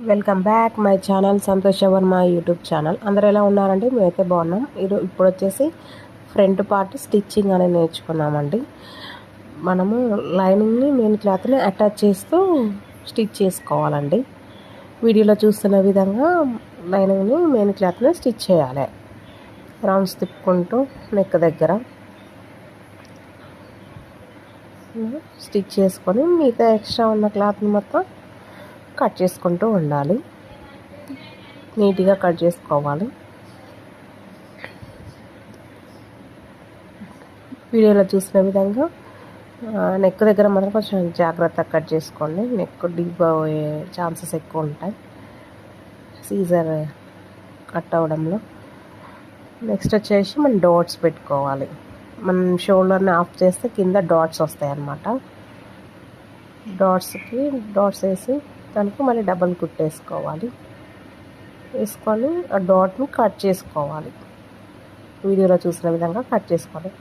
Welcome back my channel Santosh Varma YouTube channel. అందరూ ఎలా ఉన్నారండి? మేమైతే బాగున్నాం. ఇప్పుడు వచ్చేసి ఫ్రంట్ పార్ట్ స్టిచ్చింగ్ అనేది నేర్చుకున్నామండి. మనము లైనింగ్ని మెయిన్ క్లాత్ని అటాచ్ చేస్తూ స్టిచ్ చేసుకోవాలండి. వీడియోలో చూస్తున్న విధంగా లైనింగ్ని మెయిన్ క్లాత్ని స్టిచ్ చేయాలి. రౌండ్స్ తిప్పుకుంటూ నెక్ దగ్గర స్టిచ్ చేసుకొని మిగతా ఎక్స్ట్రా ఉన్న క్లాత్ని మొత్తం కట్ చేసుకుంటూ ఉండాలి. నీట్గా కట్ చేసుకోవాలి. వీడియోలో చూసిన విధంగా నెక్ దగ్గర మాత్రం కొంచెం జాగ్రత్తగా కట్ చేసుకోండి. నెక్ డీప్ అయ్యే ఛాన్సెస్ ఎక్కువ ఉంటాయి సీజర్ కట్ అవ్వడంలో. నెక్స్ట్ వచ్చేసి మనం డాట్స్ పెట్టుకోవాలి. మనం షోల్డర్ని ఆఫ్ చేస్తే కింద డాట్స్ వస్తాయి అన్నమాట. డాట్స్ వేసి దానికి మళ్ళీ డబల్ కుట్టేసుకోవాలి. వేసుకొని ఆ డాట్ని కట్ చేసుకోవాలి. వీడియోలో చూసిన విధంగా కట్ చేసుకోవాలి.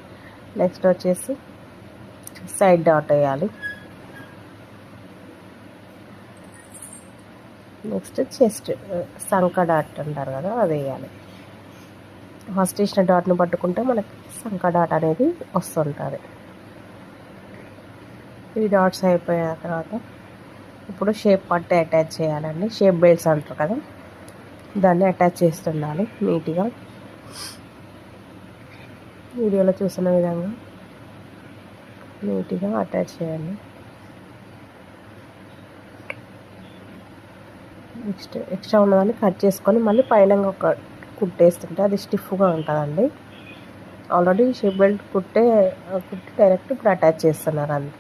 నెక్స్ట్ వచ్చేసి సైడ్ డాట్ వేయాలి. నెక్స్ట్ చెస్ట్ సంక డాట్ అంటారు కదా, అది వేయాలి. ఫస్ట్ ఇచ్చిన డాట్ని పట్టుకుంటే మనకి సంక డాట్ అనేది వస్తుంటుంది. ఈ డాట్స్ అయిపోయిన తర్వాత ఇప్పుడు షేప్ పట్టు అటాచ్ చేయాలండి. షేప్ బెల్ట్స్ అంటారు కదా, దాన్ని అటాచ్ చేస్తుండాలి నీట్గా. వీడియోలో చూసిన విధంగా నీట్గా అటాచ్ చేయాలి. నెక్స్ట్ ఎక్స్ట్రా ఉన్నదాన్ని కట్ చేసుకొని మళ్ళీ పైన ఒక కుట్టేస్తుంటే అది స్టిఫ్గా ఉంటుందండి. ఆల్రెడీ షేప్ బెల్ట్ కుట్టి డైరెక్ట్ ఇప్పుడు అటాచ్ చేస్తున్నారు అంతే.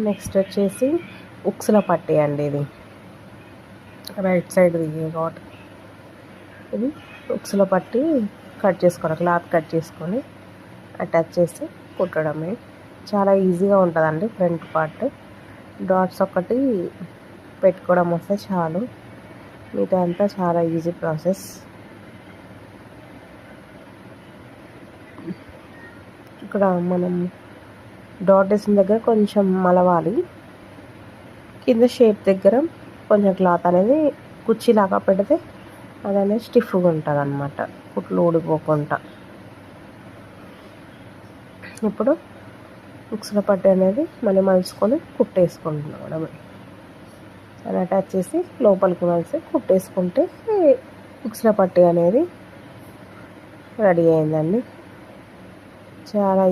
నెక్స్ట్ వచ్చేసి ఉక్సుల పట్టీ అండి. ఇది రైట్ సైడ్ కాబట్టి ఇది ఉక్సుల పట్టీ కట్ చేసుకోవాలి. క్లాత్ కట్ చేసుకొని అటాచ్ చేసి కుట్టడమే. చాలా ఈజీగా ఉంటుందండి ఫ్రంట్ పార్ట్. డాట్స్ ఒకటి పెట్టుకోవడం వస్తే చాలు, మిగతా అంతా చాలా ఈజీ ప్రాసెస్. ఇక్కడ మనం డాట్ వేసిన దగ్గర కొంచెం మలవాలి. కింద షేప్ దగ్గర కొంచెం క్లాత్ అనేది కుర్చీలాగా పెడితే అది అనేది స్టిఫ్గా ఉంటుంది అన్నమాట, కుట్లు ఊడిపోకుండా. ఇప్పుడు ఉక్సుల పట్టీ అనేది మళ్ళీ మలుచుకొని కుట్టేసుకుంటున్నాం. అని అటాచ్ చేసి లోపలికి మలిసి కుట్టేసుకుంటే ఉక్సుల పట్టీ అనేది రెడీ అయిందండి. చాలా